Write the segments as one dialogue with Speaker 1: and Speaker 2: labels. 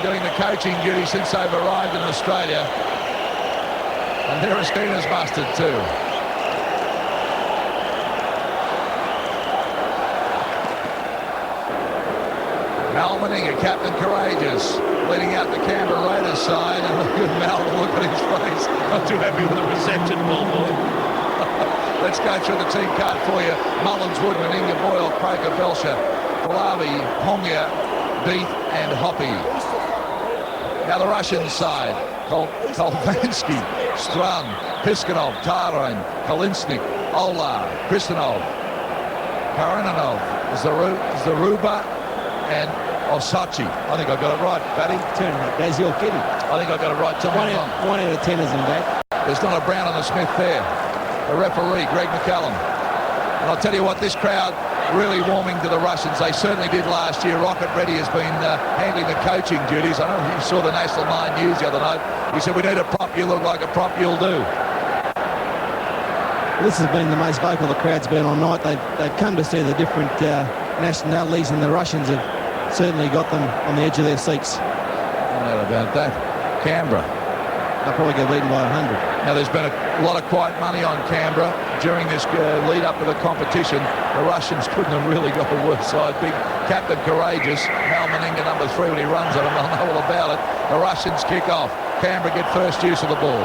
Speaker 1: doing the coaching duty since they've arrived in Australia. And there is Keena's mustard too. Mal Meninga, Captain Courageous, leading out the Canberra Raiders side. And look at Mal, look at his face. Not too happy with the reception, ball boy. Let's go through the team card for you. Mullins, Wood, Meninga, Boyle, Coca, Belcher, Balavi, Hongia, Beath and Hoppy. Now the Russian side. Kolvansky, Strun, Piskunov, Tarin, Kalinsnik, Ola, Kristanov, Karananov, Zaruba and Osachi. I think I got it right, Paddy.
Speaker 2: Turn it, Gaz, you're kidding.
Speaker 1: I think I got it right.
Speaker 2: 1 out of 10 is in that.
Speaker 1: There's not a Brown and a Smith there. The referee, Greg McCallum. And I'll tell you what, this crowd really warming to the Russians. They certainly did last year. Rocket Reddy has been handling the coaching duties. I don't know if you saw the National 9 News the other night. He said, we need a prop. You look like a prop, you'll do.
Speaker 2: This has been the most vocal the crowd's been all night. They've come to see the different nationalities, and the Russians have certainly got them on the edge of their seats.
Speaker 1: No doubt about that. Canberra.
Speaker 2: They'll probably get beaten by 100.
Speaker 1: Now, there's been a lot of quiet money on Canberra during this lead up to the competition. The Russians couldn't have really got a worse side. Big Captain Courageous, Mal Meninga, number 3, when he runs at them, they'll know all about it. The Russians kick off. Canberra get first use of the ball.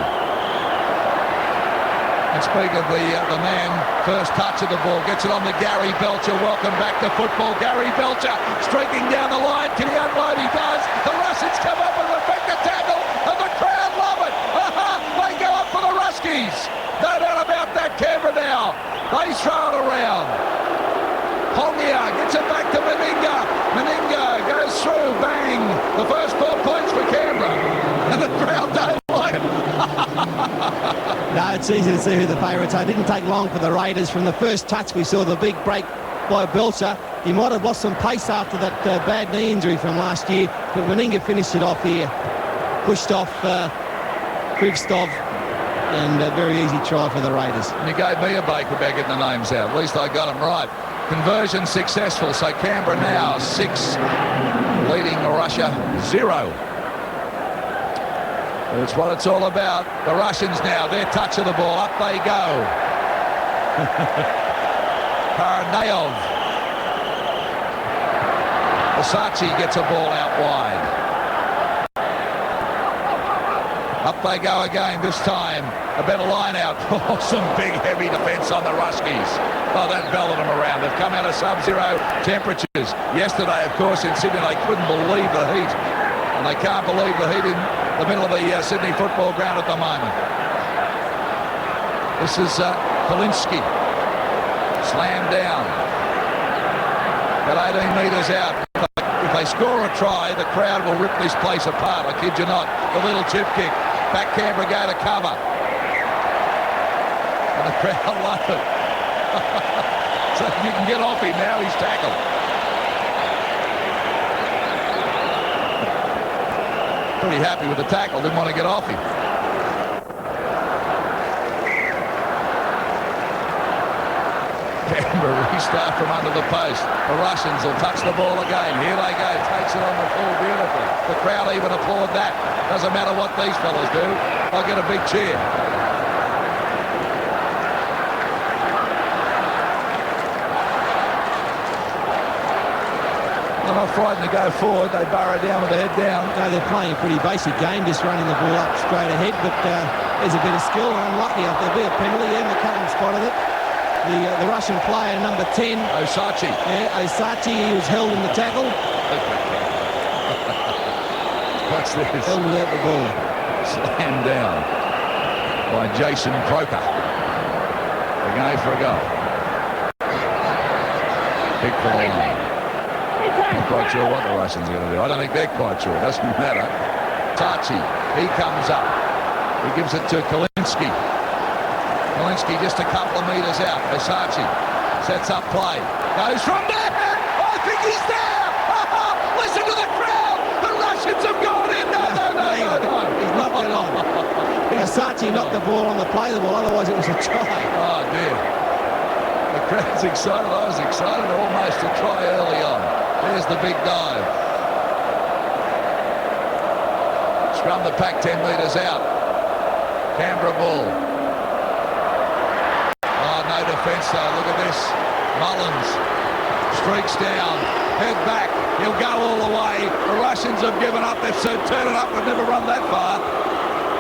Speaker 1: And speaking of the man, first touch of the ball, gets it on to Gary Belcher. Welcome back to football. Gary Belcher streaking down the line. Can he unload? He does. The Russians come up and effect the tackle, and the crowd love it. They go up for the Ruskies. No doubt about that. Canberra now. They throw it around. Hongia gets it back to Meninga. Meninga goes through. Bang. The first 4 points for Canberra. And the crowd don't like it.
Speaker 2: No, it's easy to see who the favourites are. It didn't take long for the Raiders. From the first touch, we saw the big break by Belcher. He might have lost some pace after that bad knee injury from last year, but Meninga finished it off here. Pushed off Krivstov, and a very easy try for the Raiders.
Speaker 1: And you gave me a break about getting the names out. At least I got them right. Conversion successful, so Canberra now 6, leading Russia 0. That's what it's all about. The Russians now, their touch of the ball. Up they go. Karnaev. Versace gets a ball out wide. Up they go again, this time. A better line out. Oh, some big, heavy defence on the Ruskies. Oh, that belted them around. They've come out of sub-zero temperatures. Yesterday, of course, in Sydney, they couldn't believe the heat. And they can't believe the heat in the middle of the Sydney football ground at the moment. This is Kalinsky. Slammed down. Got 18 metres out. If they score a try, the crowd will rip this place apart. I kid you not. The little chip kick. Back Canberra go to cover. And the crowd love it. So you can get off him now. He's tackled. Pretty happy with the tackle, didn't want to get off him. Canberra restart from under the post. The Russians will touch the ball again. Here they go, takes it on the full beautifully. The crowd even applaud that. Doesn't matter what these fellas do, they'll get a big cheer. They're not frightened to go forward. They burrow down with the head down.
Speaker 2: No, they're playing a pretty basic game, just running the ball up straight ahead, but there's a bit of skill, and unlucky. There'll be a penalty. McCallum spotted it. The Russian player, number 10.
Speaker 1: Osachi.
Speaker 2: Yeah, Osachi, he was held in the tackle.
Speaker 1: What's this?
Speaker 2: Held without the ball.
Speaker 1: Slammed down by Jason Coca. They're going for a goal. Big for the line. Not quite sure what the Russians are going to do. I don't think they're quite sure. It doesn't matter. Tachi, he comes up. He gives it to Kalinsky. Kalinsky just a couple of metres out. Versace sets up play. Goes from there. I think he's there. Listen to the crowd. The Russians have gone in. No.
Speaker 2: He's knocked it on. Versace knocked the ball on the play the ball. Otherwise, it was a try.
Speaker 1: Oh, dear. The crowd's excited. I was excited almost to try early on. There's the big dive. Scrum the pack 10 metres out. Canberra ball. Oh, no defence though. Look at this. Mullins streaks down. Head back. He'll go all the way. The Russians have given up. They've said, turn it up. We've never run that far.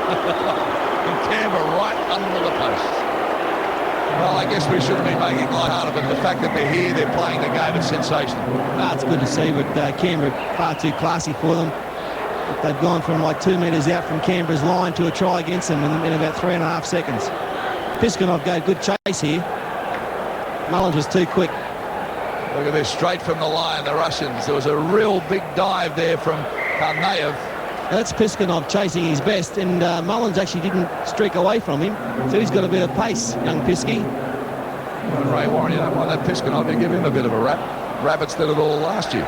Speaker 1: And Canberra right under the post. Well, I guess we shouldn't be making light out of it. The fact that they're here, they're playing the game, it's sensational.
Speaker 2: Oh, it's good to see, but Canberra far too classy for them. But they've gone from like 2 metres out from Canberra's line to a try against them in about 3.5 seconds. Piskunov gave good chase here. Mullins was too quick.
Speaker 1: Look at this, straight from the line, the Russians. There was a real big dive there from Karnaev.
Speaker 2: That's Piskunov chasing his best, and Mullins actually didn't streak away from him, so he's got a bit of pace, young Pisky.
Speaker 1: Ray Warren, you don't want that Piskunov to give him a bit of a rap. Rabbits did it all last year.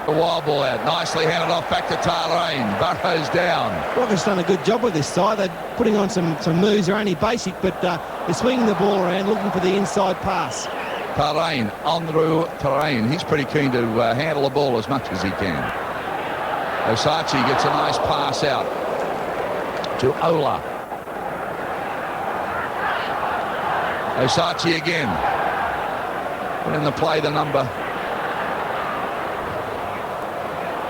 Speaker 1: The wild ball out, nicely handed off back to Tarlane. Burrows down.
Speaker 2: Rocket's done a good job with this side. They're putting on some moves. They're only basic, but they're swinging the ball around, looking for the inside pass.
Speaker 1: Tarlane, Andrew Tarlane. He's pretty keen to handle the ball as much as he can. Osachi gets a nice pass out to Ola. Osachi again. Put in the play the number.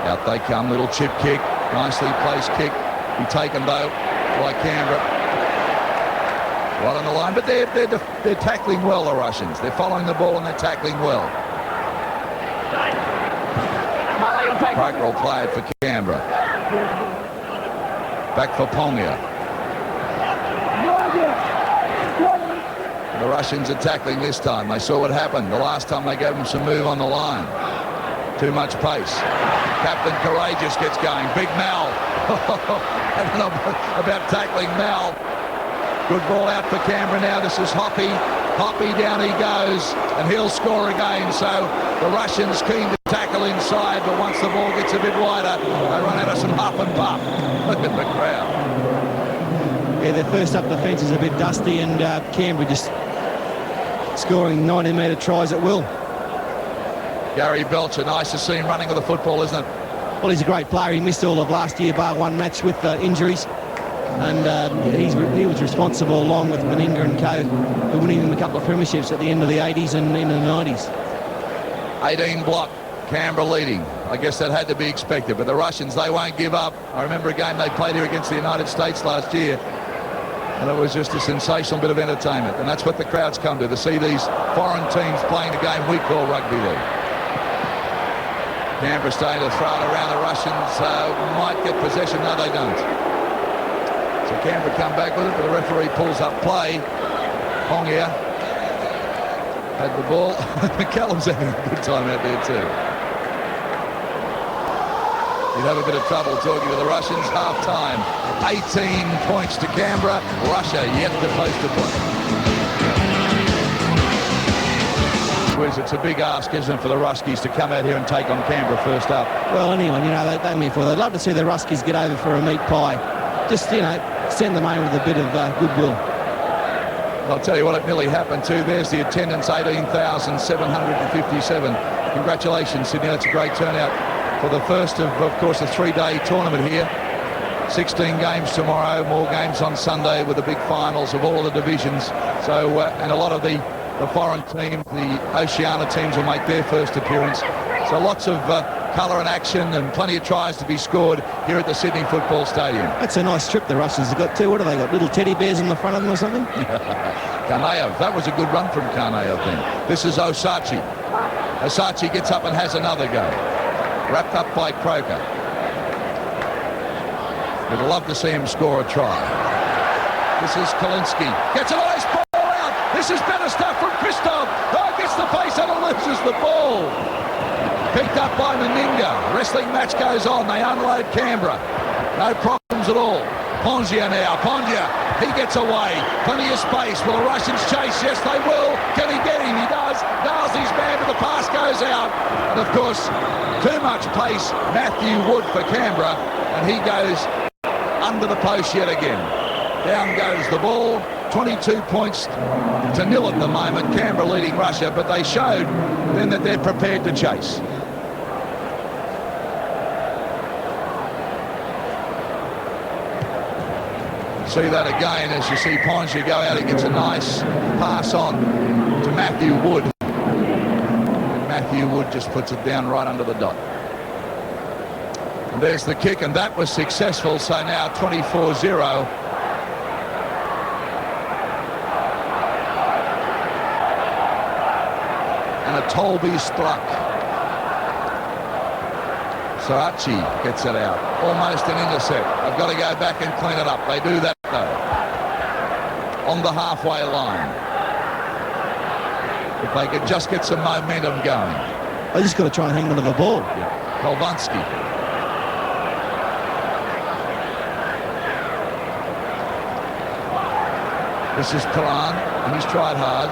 Speaker 1: Out they come, little chip kick. Nicely placed kick. Be taken though by Canberra. Right on the line, but they're tackling well, the Russians. They're following the ball and they're tackling well. Proctor play it for Canberra. Back for Ponga. The Russians are tackling this time. They saw what happened the last time they gave them some move on the line. Too much pace. Captain Courageous gets going. Big Mal. I don't know about tackling Mal. Good ball out for Canberra now. This is Hoppy. Hoppy down he goes, and he'll score again. So the Russians keen to tackle inside, but once the ball gets a bit wider, they run out of some huff and puff. Look at the crowd.
Speaker 2: Yeah, their first up defence is a bit dusty, and Canberra just scoring 90-metre tries at will.
Speaker 1: Gary Belcher, nice to see him running with the football, isn't it?
Speaker 2: Well, he's a great player. He missed all of last year, bar one match with injuries. And he was responsible, along with Meninga and co, for winning him a couple of premierships at the end of the 80s and into the 90s.
Speaker 1: 18 block, Canberra leading. I guess that had to be expected, but the Russians, they won't give up. I remember a game they played here against the United States last year, and it was just a sensational bit of entertainment, and that's what the crowds come to see these foreign teams playing the game we call rugby league. Canberra starting to throw it around. The Russians might get possession. No, they don't. So Canberra come back with it, but the referee pulls up play. Ponga had the ball. McCallum's having a good time out there too. You'd have a bit of trouble talking to the Russians. Half time, 18 points to Canberra. Russia yet to post a point. It's a big ask, isn't it, for the Ruskies to come out here and take on Canberra first up.
Speaker 2: Well, anyone, they're meant for. They'd love to see the Ruskies get over for a meat pie. Just, send them over with a bit of goodwill.
Speaker 1: I'll tell you what, it nearly happened too. There's the attendance, 18,757. Congratulations, Sydney. That's a great turnout for the first of course, a 3-day tournament here. 16 games tomorrow, more games on Sunday with the big finals of all of the divisions. So, and a lot of the foreign teams, the Oceania teams will make their first appearance. So lots of colour and action and plenty of tries to be scored here at the Sydney Football Stadium.
Speaker 2: That's a nice trip the Russians have got too. What have they got, little teddy bears in the front of them or something?
Speaker 1: Karnaev, that was a good run from Karnaev then. This is Osachi. Osachi gets up and has another go. Wrapped up by Coca. We'd love to see him score a try. This is Kalinski. Gets a nice ball out. This is better stuff from Christoph. Oh, gets the face and loses the ball. Picked up by Meninga. Wrestling match goes on. They unload Canberra. No problems at all. Ponga now. Ponga. He gets away. Plenty of space. Will the Russians chase? Yes, they will. Can he get him? He does. Nails his man, but the pass goes out. And of course, too much pace. Matthew Wood for Canberra. And he goes under the post yet again. Down goes the ball. 22 points to 0 at the moment. Canberra leading Russia, but they showed then that they're prepared to chase. See that again as you see Ponga go out. He gets a nice pass on to Matthew Wood. And Matthew Wood just puts it down right under the dot. And there's the kick, and that was successful. So now 24-0. And a Tolby struck. So Archie gets it out. Almost an intercept. I've got to go back and clean it up. They do that though. On the halfway line. If they could just get some momentum going.
Speaker 2: They just got to try and hang on to the ball.
Speaker 1: Yeah. Kolvansky. This is Kalan, and he's tried hard.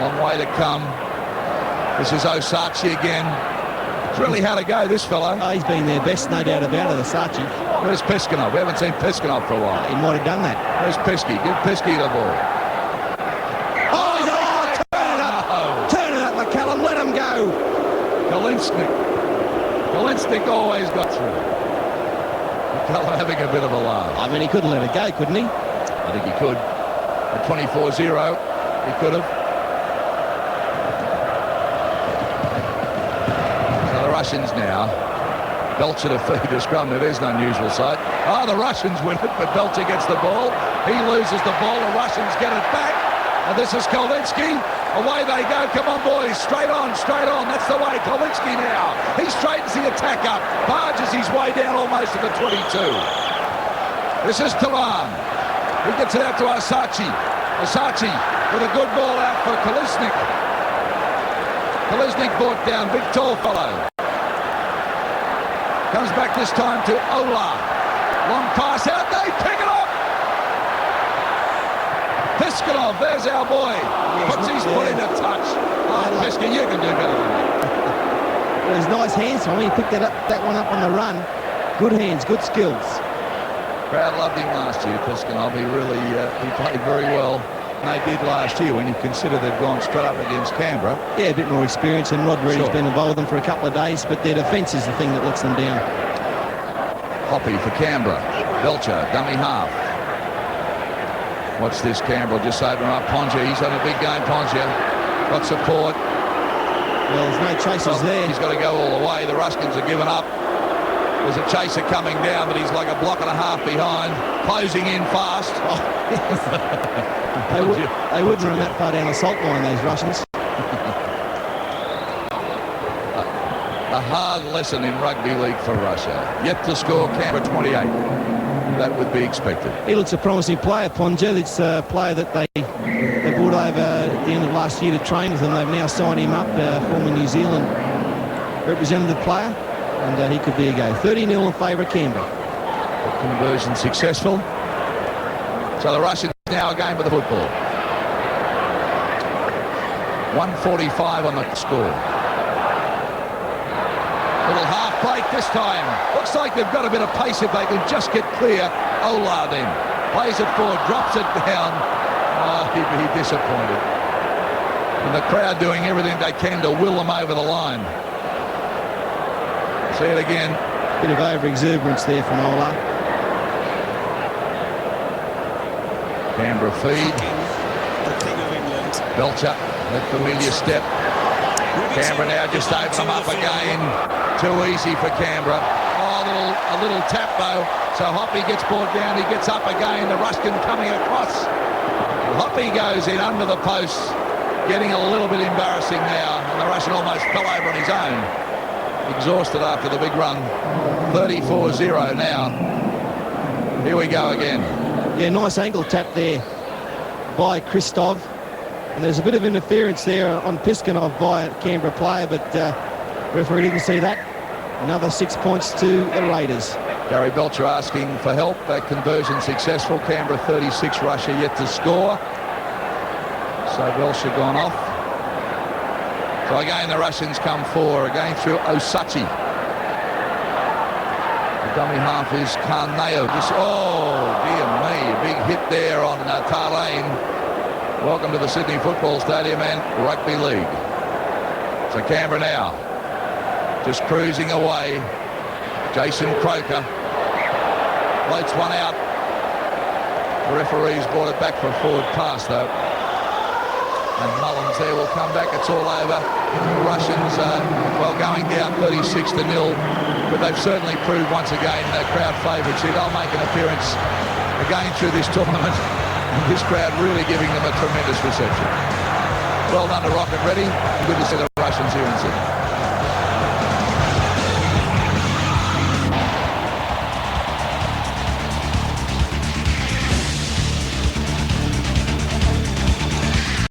Speaker 1: Long way to come. This is Osachi again. It's really had to go, this fellow.
Speaker 2: Oh, he's been their best, no doubt about it, Osachi.
Speaker 1: Where's Piskinov? We haven't seen Piskinov for a while.
Speaker 2: He might have done that.
Speaker 1: Where's Pisky? Give Pisky the ball.
Speaker 2: Turn it up, McCallum. Let him go.
Speaker 1: Kalinsnik always got through. McCallum having a bit of a laugh.
Speaker 2: I mean, he could have let it go, couldn't he?
Speaker 1: I think he could. At 24-0, he could have. Russians now. Belcher to feed a scrum. It is an unusual sight. Oh, the Russians win it, but Belcher gets the ball. He loses the ball. The Russians get it back. And this is Kolvinsky. Away they go. Come on, boys. Straight on, straight on. That's the way. Kolvinsky now. He straightens the attack up. Barges his way down almost to the 22. This is Talan. He gets it out to Osachi. Osachi with a good ball out for Kolesnik. Kolesnik brought down. Big tall fellow. Comes back this time to Ola. Long pass out. They pick it up. Piskinov, there's our boy. Puts his foot in a touch. Oh, Piskin, you can do better than that.
Speaker 2: It was nice hands from him. He picked that one up on the run. Good hands, good skills.
Speaker 1: Crowd loved him last year, Piskinov. He really he played very well. And they did last year when you consider they've gone straight up against Canberra.
Speaker 2: Yeah, a bit more experience, and Rod Reedy's
Speaker 1: Sure.
Speaker 2: been involved with them for a couple of days, but their defence is the thing that lets them down.
Speaker 1: Hoppy for Canberra. Belcher, dummy half. Watch this, Canberra just opening up. Ponga, he's had a big game, Ponga. Got support.
Speaker 2: Well, there's no chasers there.
Speaker 1: He's got to go all the way. The Ruskins are giving up. There's a chaser coming down, but he's like a block and a half behind. Closing in fast.
Speaker 2: They wouldn't run that far down the salt line, those Russians.
Speaker 1: A hard lesson in rugby league for Russia. Yet to score, Canberra 28. That would be expected.
Speaker 2: He looks a promising player, Ponga. It's a player that they brought over at the end of last year to train with them. They've now signed him up, former New Zealand representative player, and he could be a go. 30-0 in favour of Canberra.
Speaker 1: The conversion successful. So the Russians now again with the football. 1:45 on the score. Little half break this time. Looks like they've got a bit of pace if they can just get clear. Ola then plays it forward, drops it down. Oh, he'd be disappointed. And the crowd doing everything they can to will them over the line. See it again.
Speaker 2: Bit of over-exuberance there from Ola.
Speaker 1: Canberra feed.
Speaker 3: The King of England.
Speaker 1: Belcher, that familiar step. Canberra now just open them up again. Too easy for Canberra. Oh, a little tap though. So Hoppy gets brought down. He gets up again. The Ruskin coming across. Hoppy goes in under the post. Getting a little bit embarrassing now. And the Russian almost fell over on his own. Exhausted after the big run. 34-0 now. Here we go again.
Speaker 2: Yeah, nice ankle tap there by Christov. And there's a bit of interference there on Piskinov by a Canberra player, but referee didn't see that. Another 6 points to the Raiders.
Speaker 1: Gary Belcher asking for help. That conversion successful. Canberra 36, Russia yet to score. So Belcher gone off. So again the Russians come forward, again through Osachi. The dummy half is Karnaev. Oh, dear me, a big hit there on Tarlane. Welcome to the Sydney Football Stadium and Rugby League. So Canberra now, just cruising away. Jason Coca. Floats one out. The referee's brought it back for a forward pass, though. And Mullins there will come back. It's all over. The Russians, going down 36-0. But they've certainly proved once again the crowd favourites here. They'll make an appearance again through this tournament. And this crowd really giving them a tremendous reception. Well done to Rocket Ready. Good to see the Russians here in Sydney.